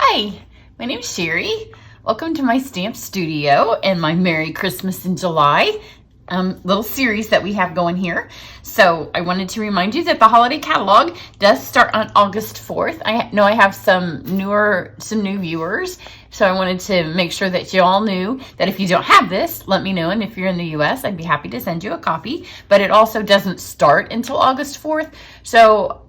Hi, my name is Cheri. Welcome to my stamp studio and my Merry Christmas in July little series that we have going here. So I wanted to remind you that the holiday catalog does start on August 4th. I know I have some new viewers, so I wanted to make sure that you all knew that if you don't have this, let me know, and if you're in the US, I'd be happy to send you a copy. But it also doesn't start until August 4th, so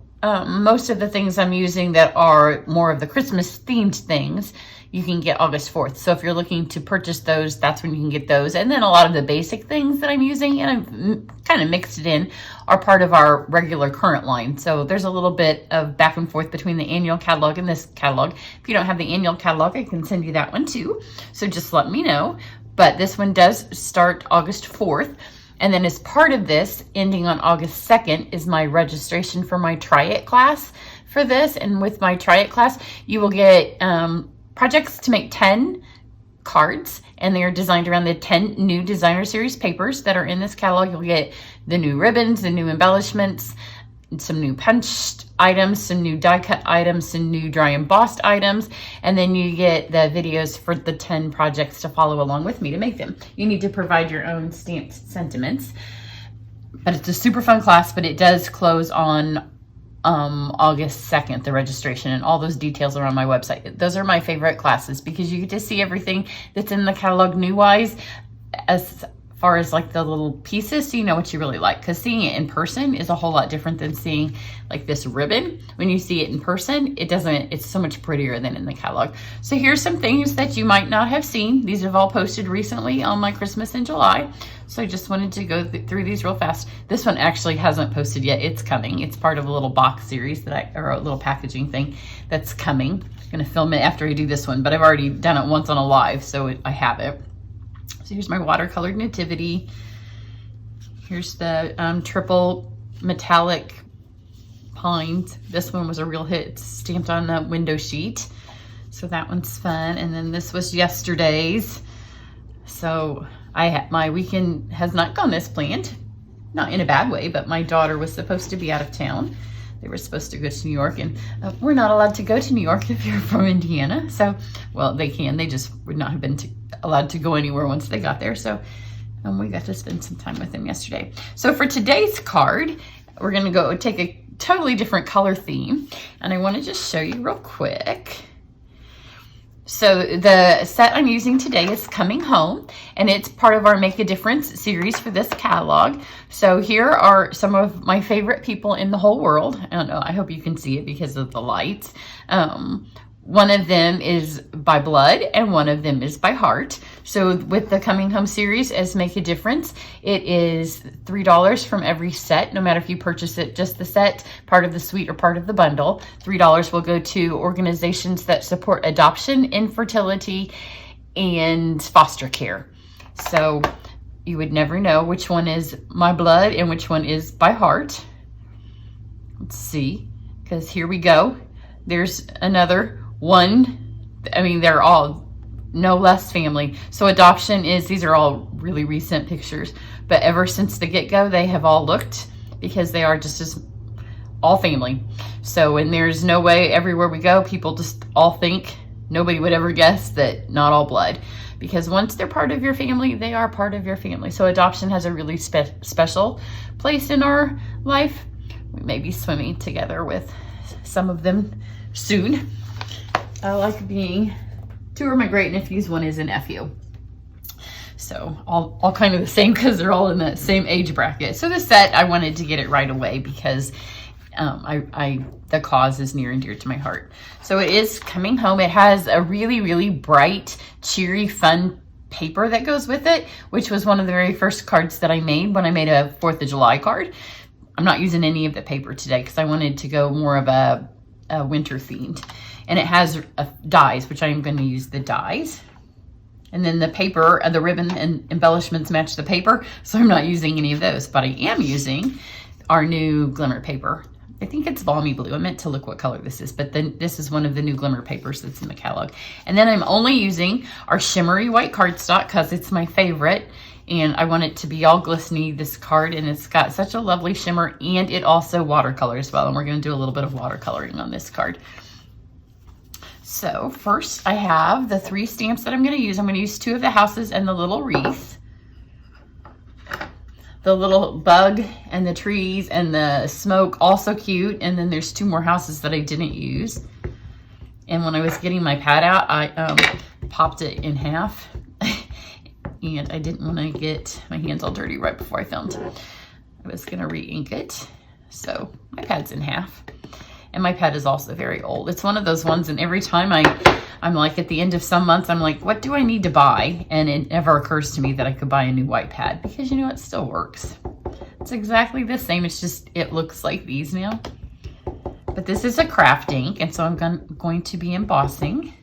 most of the things I'm using that are more of the Christmas themed things, you can get August 4th. So if you're looking to purchase those, that's when you can get those. And then a lot of the basic things that I'm using, and I've kind of mixed it in, are part of our regular current line. So there's a little bit of back and forth between the annual catalog and this catalog. If you don't have the annual catalog, I can send you that one too. So just let me know. But this one does start August 4th. And then as part of this, ending on August 2nd, is my registration for my Try It class for this. And with my Try It class, you will get projects to make 10 cards, and they are designed around the 10 new designer series papers that are in this catalog. You'll get the new ribbons, the new embellishments, some new punched items, some new die cut items, some new dry embossed items, and then you get the videos for the 10 projects to follow along with me to make them. You need to provide your own stamped sentiments, but it's a super fun class. But it does close on August 2nd, the registration, and all those details are on my website. Those are my favorite classes because you get to see everything that's in the catalog new-wise, as far as like the little pieces, so you know what you really like. Because seeing it in person is a whole lot different than seeing like this ribbon. When you see it in person, it's so much prettier than in the catalog. So here's some things that you might not have seen. These have all posted recently on my Christmas in July. So I just wanted to go through these real fast. This one actually hasn't posted yet. It's coming. It's part of a little box series or a little packaging thing that's coming. I'm gonna film it after I do this one, but I've already done it once on a live, so I have it. So here's my watercolored nativity. Here's the triple metallic pines. This one was a real hit. It's stamped on the window sheet. So that one's fun. And then this was yesterday's. So my weekend has not gone as planned. Not in a bad way, but my daughter was supposed to be out of town. They were supposed to go to New York, and we're not allowed to go to New York if you're from Indiana. So, well, they can. They just would not have been allowed to go anywhere once they got there. So we got to spend some time with them yesterday. So for today's card, we're going to go take a totally different color theme. And I want to just show you real quick. So the set I'm using today is Coming Home, and it's part of our Make a Difference series for this catalog. So here are some of my favorite people in the whole world. I don't know, I hope you can see it because of the lights. One of them is by blood and one of them is by heart. So with the Coming Home series as Make a Difference, it is $3 from every set, no matter if you purchase it just the set, part of the suite, or part of the bundle. $3 will go to organizations that support adoption, infertility, and foster care. So you would never know which one is my blood and which one is by heart. Let's see, because here we go. There's another one. I mean, they're all no less family. So adoption these are all really recent pictures, but ever since the get-go, they have all looked, because they are just as all family. So, and there's no way everywhere we go, people just all think, nobody would ever guess that not all blood, because once they're part of your family, they are part of your family. So adoption has a really special place in our life. We may be swimming together with some of them soon. I like being, two of my great nephews, one is a nephew. So all kind of the same, because they're all in the same age bracket. So this set, I wanted to get it right away because the cause is near and dear to my heart. So it is Coming Home. It has a really, really bright, cheery, fun paper that goes with it, which was one of the very first cards that I made when I made a 4th of July card. I'm not using any of the paper today because I wanted to go more of a winter themed. And it has dies, which I am going to use the dies. And then the paper, the ribbon and embellishments match the paper, so I'm not using any of those. But I am using our new Glimmer paper. I think it's balmy blue. I meant to look what color this is, but then this is one of the new Glimmer papers that's in the catalog. And then I'm only using our shimmery white cardstock because it's my favorite. And I want it to be all glistening, this card, and it's got such a lovely shimmer, and it also watercolors well. And we're going to do a little bit of watercoloring on this card. So first I have the 3 stamps that I'm going to use. I'm going to use 2 of the houses and the little wreath. The little bug and the trees and the smoke, also cute. And then there's 2 more houses that I didn't use. And when I was getting my pad out, I popped it in half. And I didn't want to get my hands all dirty right before I filmed. I was going to re-ink it. So my pad's in half. And my pad is also very old. It's one of those ones, and every time I'm like at the end of some months, I'm like, what do I need to buy? And it never occurs to me that I could buy a new white pad, because you know, it still works. It's exactly the same. It's just, it looks like these now. But this is a craft ink, and so I'm going to be embossing.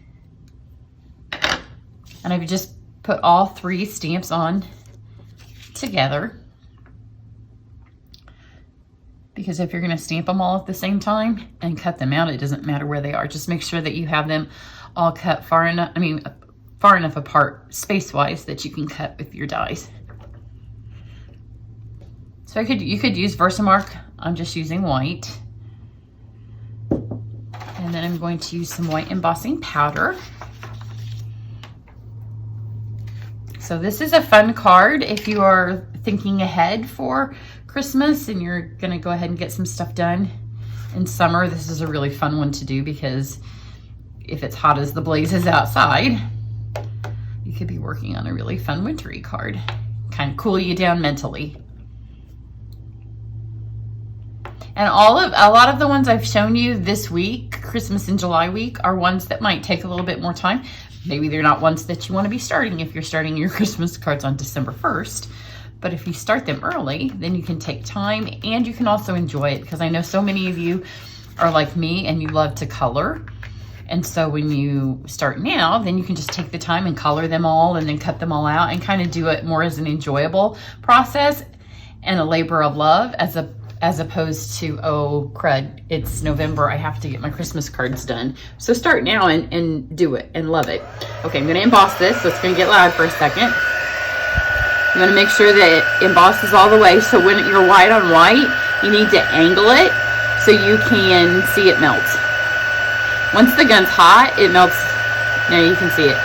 And I've just put all 3 stamps on together. Because if you're going to stamp them all at the same time and cut them out, it doesn't matter where they are. Just make sure that you have them all cut far enough apart space-wise that you can cut with your dies. So you could use Versamark. I'm just using white. And then I'm going to use some white embossing powder. So this is a fun card if you are thinking ahead for Christmas and you're gonna go ahead and get some stuff done in summer. This is a really fun one to do, because if it's hot as the blazes outside, you could be working on a really fun wintry card. Kind of cool you down mentally. And a lot of the ones I've shown you this week, Christmas and July week, are ones that might take a little bit more time. Maybe they're not ones that you want to be starting if you're starting your Christmas cards on December 1st. But if you start them early, then you can take time and you can also enjoy it, because I know so many of you are like me and you love to color. And so when you start now, then you can just take the time and color them all and then cut them all out and kind of do it more as an enjoyable process and a labor of love as opposed to, oh crud, it's November, I have to get my Christmas cards done. So start now and do it and love it. Okay, I'm gonna emboss this, so it's gonna get loud for a second. You want to make sure that it embosses all the way. So when you're white on white, you need to angle it so you can see it melt. Once the gun's hot, it melts. Now you can see it.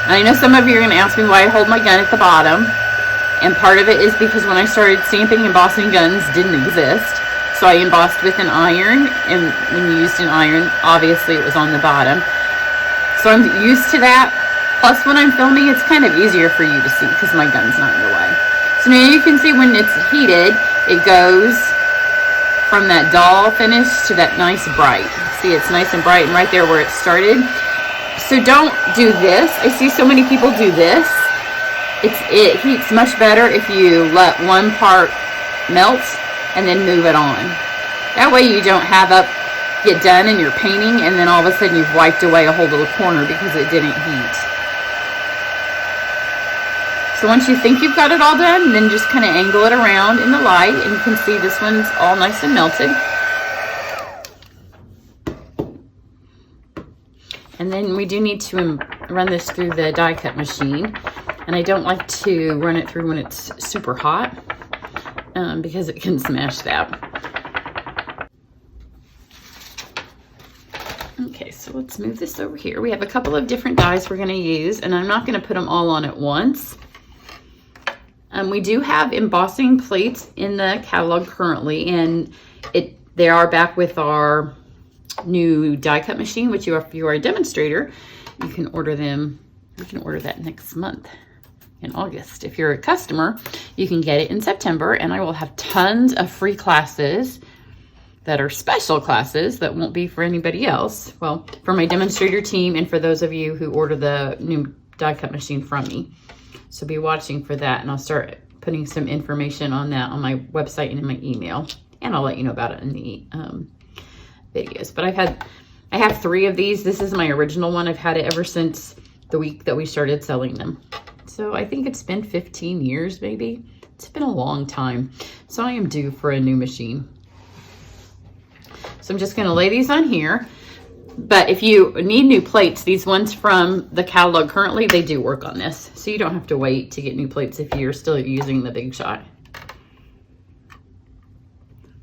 And I know some of you are going to ask me why I hold my gun at the bottom. And part of it is because when I started stamping, embossing guns didn't exist. So I embossed with an iron. And when you used an iron, obviously it was on the bottom. So I'm used to that. Plus, when I'm filming, it's kind of easier for you to see because my gun's not in the way. So now you can see when it's heated, it goes from that dull finish to that nice bright. See, it's nice and bright and right there where it started. So don't do this. I see so many people do this. It heats much better if you let one part melt and then move it on. That way you don't get done and you're painting and then all of a sudden you've wiped away a whole little corner because it didn't heat. So once you think you've got it all done, then just kind of angle it around in the light, and you can see this one's all nice and melted. And then we do need to run this through the die cut machine. And I don't like to run it through when it's super hot because it can smash that. Okay, so let's move this over here. We have a couple of different dies we're going to use, and I'm not going to put them all on at once. We do have embossing plates in the catalog currently, and they are back with our new die cut machine, which if you are a demonstrator, you can order them. You can order that next month in August. If you're a customer, you can get it in September, and I will have tons of free classes that are special classes that won't be for anybody else. Well, for my demonstrator team and for those of you who order the new die cut machine from me. So be watching for that, and I'll start putting some information on that on my website and in my email, and I'll let you know about it in the videos. But I have 3 of these. This is my original one. I've had it ever since the week that we started selling them. So I think it's been 15 years maybe. It's been a long time. So I am due for a new machine. So I'm just going to lay these on here. But if you need new plates, these ones from the catalog currently, they do work on this. So you don't have to wait to get new plates if you're still using the Big Shot.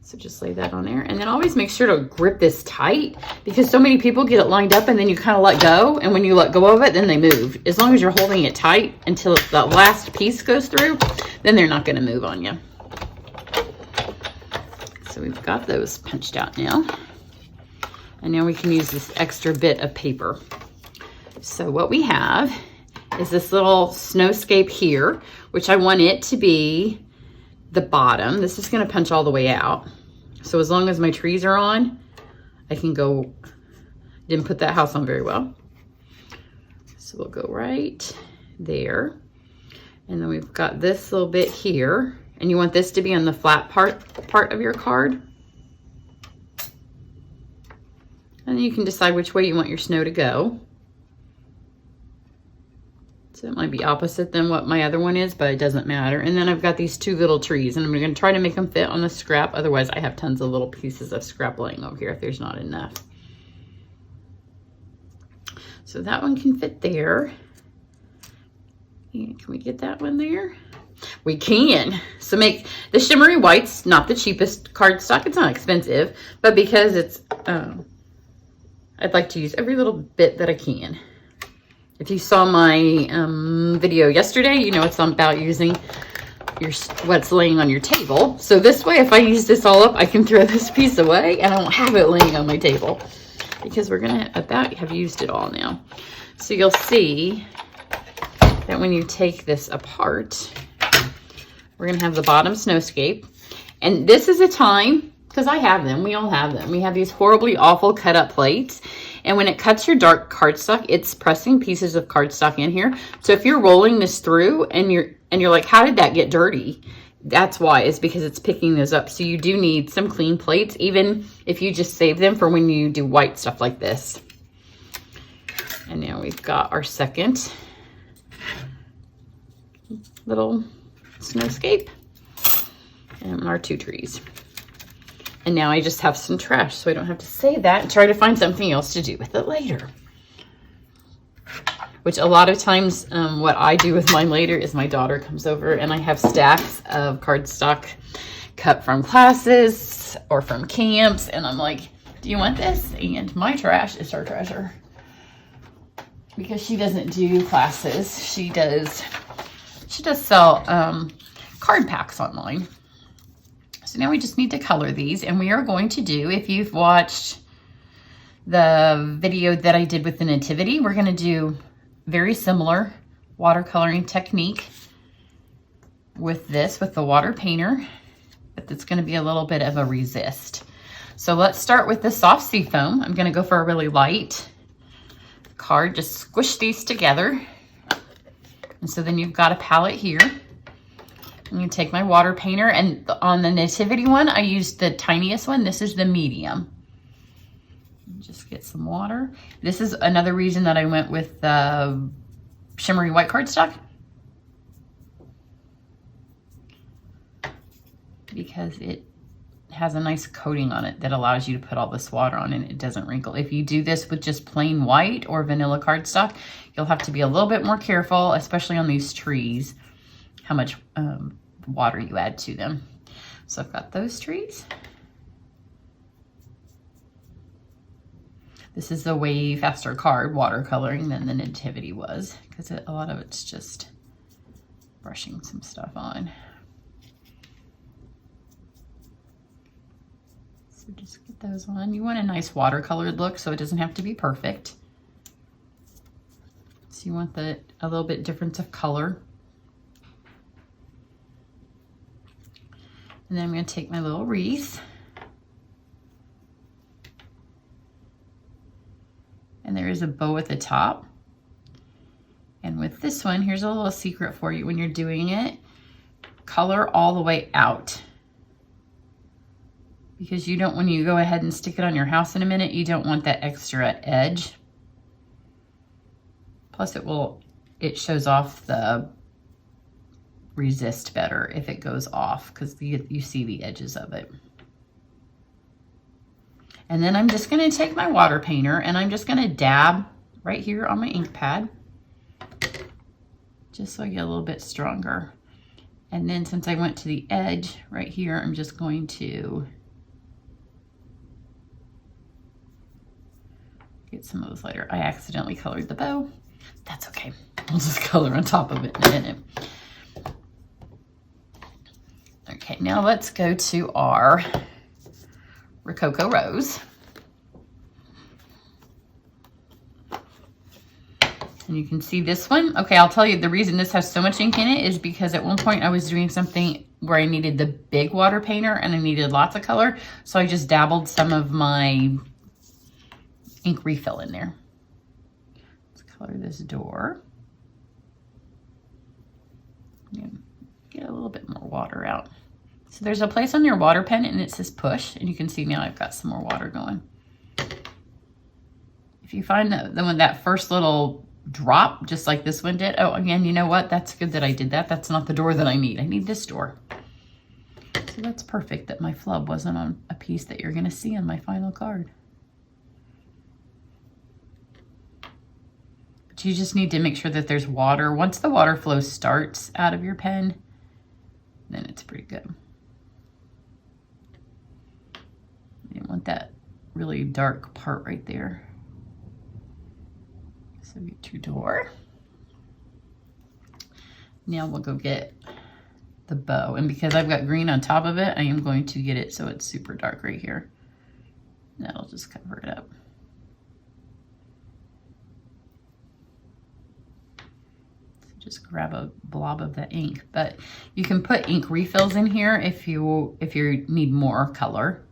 So just lay that on there, and then always make sure to grip this tight, because so many people get it lined up and then you kind of let go, and when you let go of it, then they move. As long as you're holding it tight until the last piece goes through, then they're not going to move on you. So we've got those punched out now, and now we can use this extra bit of paper. So what we have is this little snowscape here, which I want it to be the bottom. This is going to punch all the way out. So as long as my trees are on, I can go. Didn't put that house on very well. So we'll go right there. And then we've got this little bit here. And you want this to be on the flat part of your card. And then you can decide which way you want your snow to go. So it might be opposite than what my other one is, but it doesn't matter. And then I've got these two little trees, and I'm going to try to make them fit on the scrap. Otherwise, I have tons of little pieces of scrap laying over here if there's not enough. So that one can fit there. And can we get that one there? We can. So make the shimmery whites, not the cheapest cardstock. It's not expensive, but because it's, I'd like to use every little bit that I can. If you saw my video yesterday, you know it's about using what's laying on your table. So this way, if I use this all up, I can throw this piece away and I won't have it laying on my table, because we're gonna about have used it all now. So you'll see that when you take this apart, we're gonna have the bottom snowscape. And this is a time, because I have them, we all have them. We have these horribly awful cut up plates. And when it cuts your dark cardstock, it's pressing pieces of cardstock in here. So if you're rolling this through and you're like, how did that get dirty? That's why, it's because it's picking those up. So you do need some clean plates, even if you just save them for when you do white stuff like this. And now we've got our second little snowscape and our two trees. And now I just have some trash, so I don't have to save that and try to find something else to do with it later. Which a lot of times, what I do with mine later is my daughter comes over and I have stacks of cardstock cut from classes or from camps. And I'm like, do you want this? And my trash is her treasure. Because she doesn't do classes. She does sell card packs online. So now we just need to color these, and we are going to do, if you've watched the video that I did with the nativity, we're going to do very similar watercoloring technique with this, with the water painter, but it's going to be a little bit of a resist. So let's start with the soft sea foam. I'm going to go for a really light card, just squish these together. And so then you've got a palette here. I'm going to take my water painter, and on the nativity one, I used the tiniest one. This is the medium. Just get some water. This is another reason that I went with shimmery white cardstock, because it has a nice coating on it that allows you to put all this water on and it doesn't wrinkle. If you do this with just plain white or vanilla cardstock, you'll have to be a little bit more careful, especially on these trees, how much water you add to them. So I've got those trees. This is a way faster card watercoloring than the nativity was, because a lot of it's just brushing some stuff on. So just get those on. You want a nice watercolored look, so it doesn't have to be perfect. So you want a little bit difference of color. And then I'm going to take my little wreath. And there is a bow at the top. And with this one, here's a little secret for you when you're doing it. Color all the way out. Because you don't, when you go ahead and stick it on your house in a minute, you don't want that extra edge. Plus it shows off the resist better if it goes off, because you see the edges of it. And then I'm just going to take my water painter and I'm just going to dab right here on my ink pad, just so I get a little bit stronger. And then since I went to the edge right here, I'm just going to Get some of those later. I accidentally colored the bow. That's okay. We'll just color on top of it in a minute. Okay, now let's go to our Rococo Rose. And you can see this one. Okay, I'll tell you the reason this has so much ink in it is because at one point I was doing something where I needed the big water painter and I needed lots of color. So I just dabbled some of my ink refill in there. Let's color this door. Get a little bit more water out. So there's a place on your water pen and it says push, and you can see now I've got some more water going. If you find that first little drop, just like this one did, oh, again, you know what? That's good that I did that. That's not the door that I need. I need this door. So that's perfect that my flub wasn't on a piece that you're gonna see on my final card. But you just need to make sure that there's water. Once the water flow starts out of your pen, then it's pretty good. You don't want that really dark part right there. So get your door. Now we'll go get the bow. And because I've got green on top of it, I am going to get it so it's super dark right here. That'll just cover it up. So just grab a blob of that ink. But you can put ink refills in here if you need more color.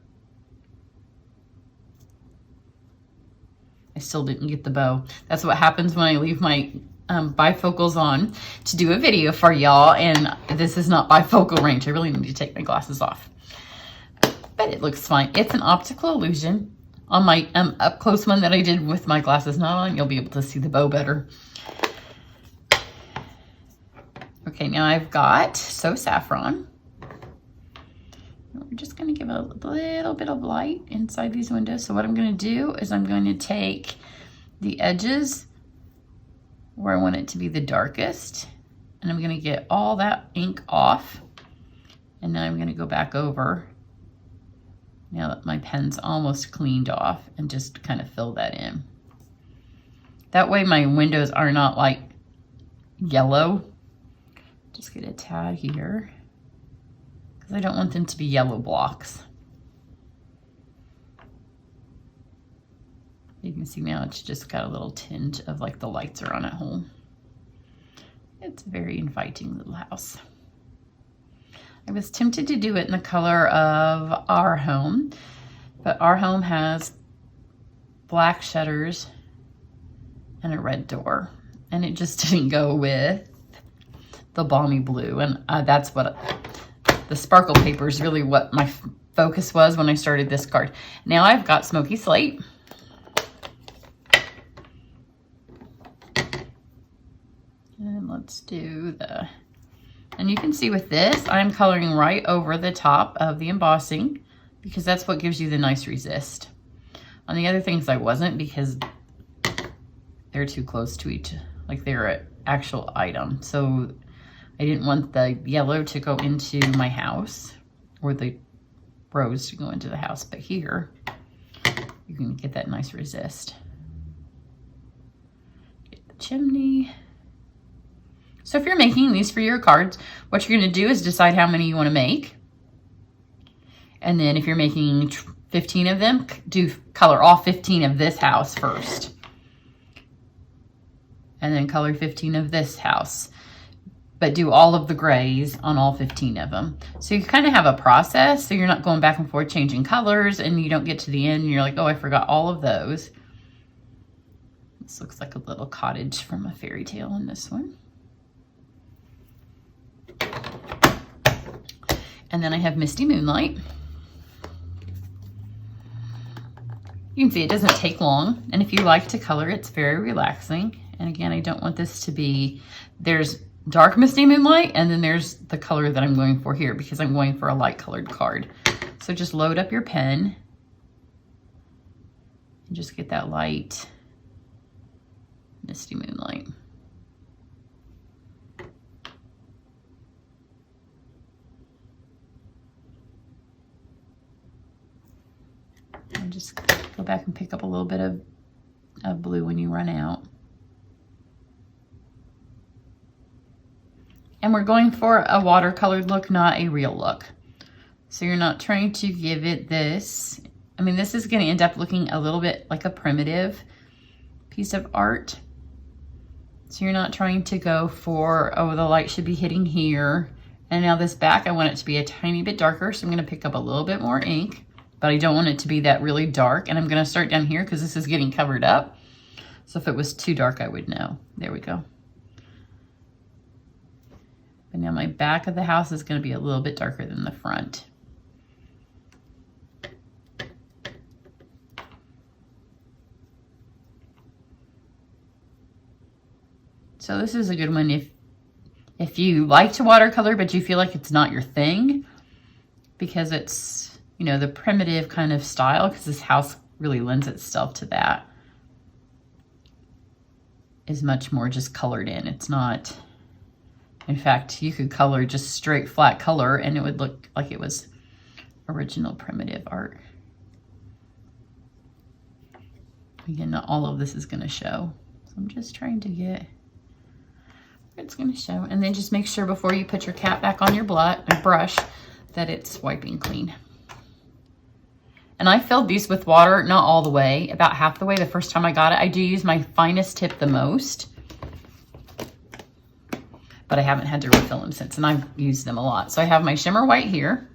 I still didn't get the bow. That's what happens when I leave my bifocals on to do a video for y'all, and this is not bifocal range. I really need to take my glasses off. But it looks fine. It's an optical illusion. On my up close one that I did with my glasses not on, you'll be able to see the bow better. Okay, now I've got So Saffron. We're just going to give a little bit of light inside these windows. So what I'm going to do is I'm going to take the edges where I want it to be the darkest, and I'm going to get all that ink off, and then I'm going to go back over now that my pen's almost cleaned off and just kind of fill that in. That way my windows are not like yellow. Just get a tad here, because I don't want them to be yellow blocks. You can see now it's just got a little tinge of like the lights are on at home. It's a very inviting little house. I was tempted to do it in the color of Our Home, but Our Home has black shutters and a red door, and it just didn't go with the balmy blue, and that's what the sparkle paper is really what my focus was when I started this card. Now I've got Smoky Slate. And let's do and you can see with this, I'm coloring right over the top of the embossing because that's what gives you the nice resist. On the other things I wasn't, because they're too close to each, like they're an actual item. So I didn't want the yellow to go into my house or the rose to go into the house, but here you can get that nice resist. Get the chimney. So if you're making these for your cards, what you're going to do is decide how many you want to make. And then if you're making 15 of them, color all 15 of this house first. And then color 15 of this house. But do all of the grays on all 15 of them. So you kind of have a process, so you're not going back and forth changing colors, and you don't get to the end and you're like, oh, I forgot all of those. This looks like a little cottage from a fairy tale in this one. And then I have Misty Moonlight. You can see it doesn't take long, and if you like to color, it's very relaxing. And again, I don't want this to be, there's dark Misty Moonlight, and then there's the color that I'm going for here because I'm going for a light colored card. So just load up your pen and just get that light Misty Moonlight. And just go back and pick up a little bit of of blue when you run out. And we're going for a watercolored look, not a real look. So you're not trying to give it this. I mean, this is going to end up looking a little bit like a primitive piece of art. So you're not trying to go for, oh, the light should be hitting here. And now this back, I want it to be a tiny bit darker. So I'm going to pick up a little bit more ink, but I don't want it to be that really dark. And I'm going to start down here because this is getting covered up. So if it was too dark, I would know. There we go. But now my back of the house is going to be a little bit darker than the front. So this is a good one if you like to watercolor, but you feel like it's not your thing, because it's, you know, the primitive kind of style, because this house really lends itself to that, is much more just colored in. It's not, in fact, you could color just straight flat color and it would look like it was original primitive art. Again, not all of this is going to show. So I'm just trying to get it's going to show. And then just make sure before you put your cap back on your brush that it's wiping clean. And I filled these with water, not all the way, about half the way the first time I got it. I do use my finest tip the most, but I haven't had to refill them since, and I've used them a lot. So I have my shimmer white here.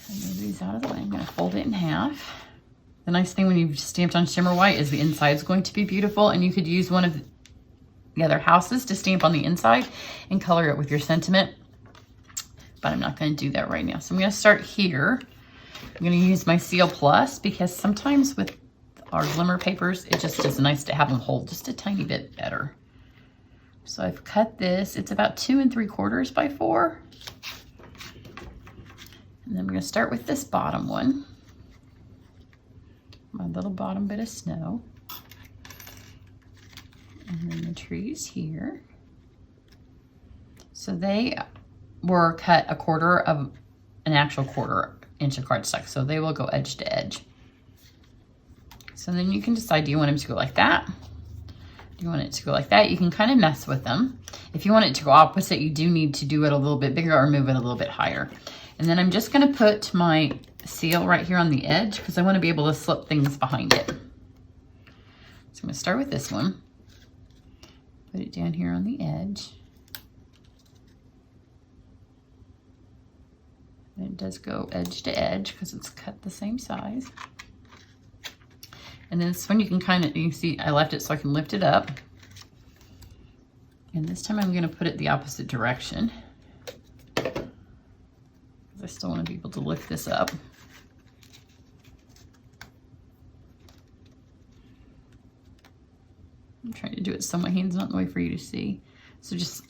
Move these out of the way. I'm going to fold it in half. The nice thing when you've stamped on shimmer white is the inside is going to be beautiful, and you could use one of the other houses to stamp on the inside and color it with your sentiment. But I'm not going to do that right now. So I'm going to start here. I'm going to use my Seal Plus because sometimes with our Glimmer papers, it just is nice to have them hold just a tiny bit better. So I've cut this. It's about 2 3/4 by 4. And then I'm going to start with this bottom one. My little bottom bit of snow. And then the trees here. So they were cut a quarter of an actual 1/4 inch of cardstock. So they will go edge to edge. So then you can decide, do you want them to go like that? Do you want it to go like that? You can kind of mess with them. If you want it to go opposite, you do need to do it a little bit bigger or move it a little bit higher. And then I'm just going to put my seal right here on the edge because I want to be able to slip things behind it. So I'm going to start with this one. Put it down here on the edge. And it does go edge to edge because it's cut the same size. And then this one you can kind of, you see I left it so I can lift it up. And this time I'm going to put it the opposite direction. I still want to be able to lift this up. I'm trying to do it so my hand's not in the way for you to see. So just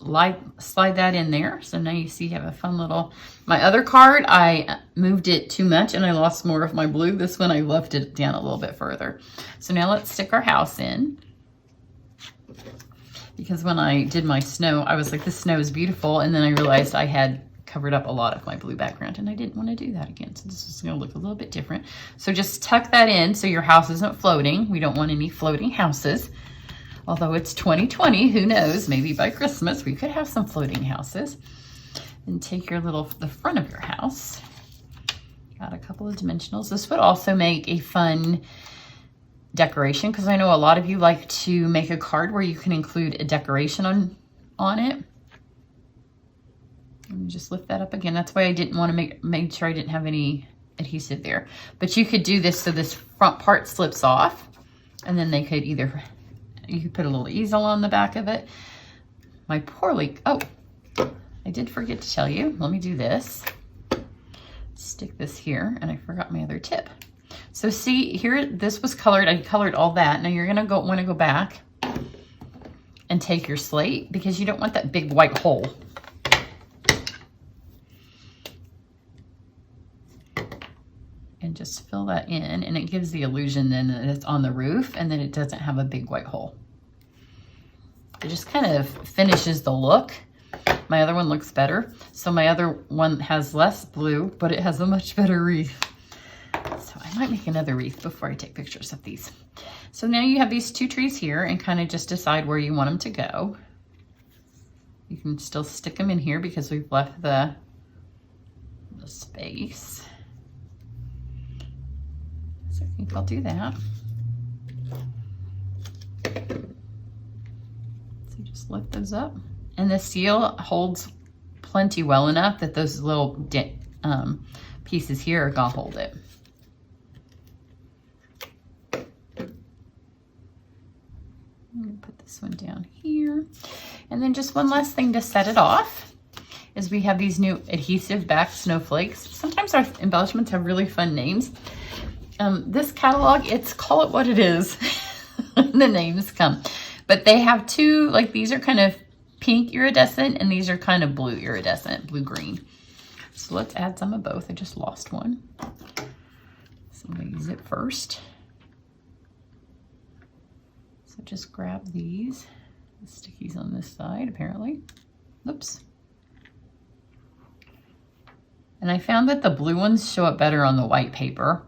slide that in there. So now you see you have a fun little, my other card, I moved it too much and I lost more of my blue. This one I left it down a little bit further. So now let's stick our house in. Because when I did my snow, I was like, this snow is beautiful. And then I realized I had covered up a lot of my blue background and I didn't want to do that again. So this is going to look a little bit different. So just tuck that in so your house isn't floating. We don't want any floating houses. Although it's 2020, who knows, maybe by Christmas we could have some floating houses. And take your the front of your house. Got a couple of dimensionals. This would also make a fun decoration because I know a lot of you like to make a card where you can include a decoration on it. Let me just lift that up again. That's why I didn't want to make sure I didn't have any adhesive there. But you could do this so this front part slips off, and then they could either, you could put a little easel on the back of it. My poor leak. Oh, I did forget to tell you. Let me do this. Stick this here, and I forgot my other tip. So see here, this was colored. I colored all that. Now you're gonna want to go back and take your slate because you don't want that big white hole. And just fill that in, and it gives the illusion then that it's on the roof and then it doesn't have a big white hole. It just kind of finishes the look. My other one looks better. So my other one has less blue, but it has a much better wreath. So I might make another wreath before I take pictures of these. So now you have these 2 trees here, and kind of just decide where you want them to go. You can still stick them in here because we've left the space. So I think I'll do that. So just lift those up. And the seal holds plenty well enough that those little pieces here are gonna hold it. Put this one down here. And then just one last thing to set it off is we have these new adhesive back snowflakes. Sometimes our embellishments have really fun names. This catalog, it's call it what it is. The names come. But they have 2, like these are kind of pink iridescent and these are kind of blue iridescent, blue-green. So let's add some of both. I just lost one. So I'm gonna use it first. So just grab these. The stickies on this side, apparently. Oops. And I found that the blue ones show up better on the white paper,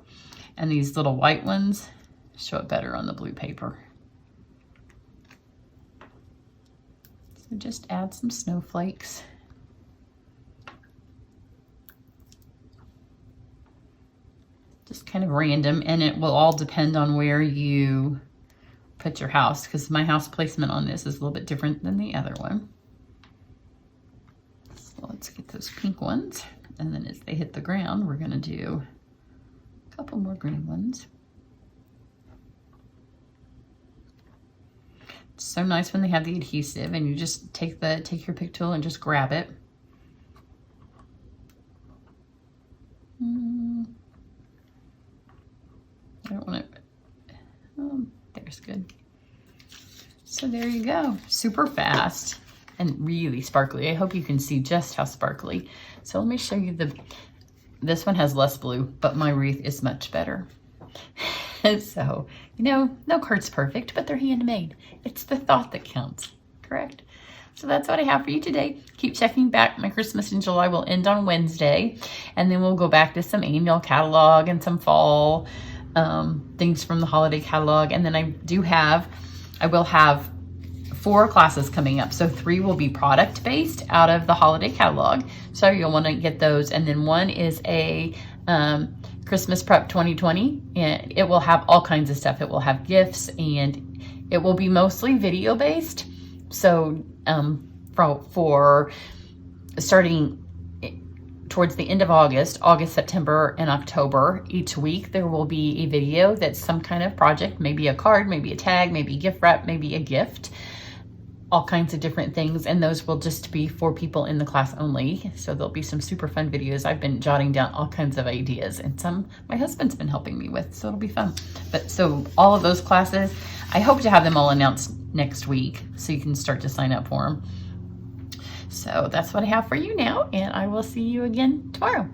and these little white ones show up better on the blue paper. So just add some snowflakes. Just kind of random, and it will all depend on where you put your house, because my house placement on this is a little bit different than the other one. So let's get those pink ones, and then as they hit the ground, we're going to do a couple more green ones. It's so nice when they have the adhesive, and you just take your pick tool and just grab it. I don't want it. There's good. So there you go. Super fast and really sparkly. I hope you can see just how sparkly. So let me show you this one has less blue, but my wreath is much better. So, you know, no card's perfect, but they're handmade. It's the thought that counts, correct? So that's what I have for you today. Keep checking back. My Christmas in July will end on Wednesday, and then we'll go back to some annual catalog and some fall things from the holiday catalog. And then I will have 4 classes coming up. So 3 will be product based out of the holiday catalog. So you'll want to get those. And then 1 is a Christmas Prep 2020, and it will have all kinds of stuff. It will have gifts, and it will be mostly video based. So for starting towards the end of August, September, and October, each week there will be a video that's some kind of project, maybe a card, maybe a tag, maybe a gift wrap, maybe a gift, all kinds of different things. And those will just be for people in the class only. So there'll be some super fun videos. I've been jotting down all kinds of ideas, and some my husband's been helping me with, so it'll be fun. But so all of those classes, I hope to have them all announced next week so you can start to sign up for them. So that's what I have for you now, and I will see you again tomorrow.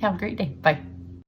Have a great day. Bye.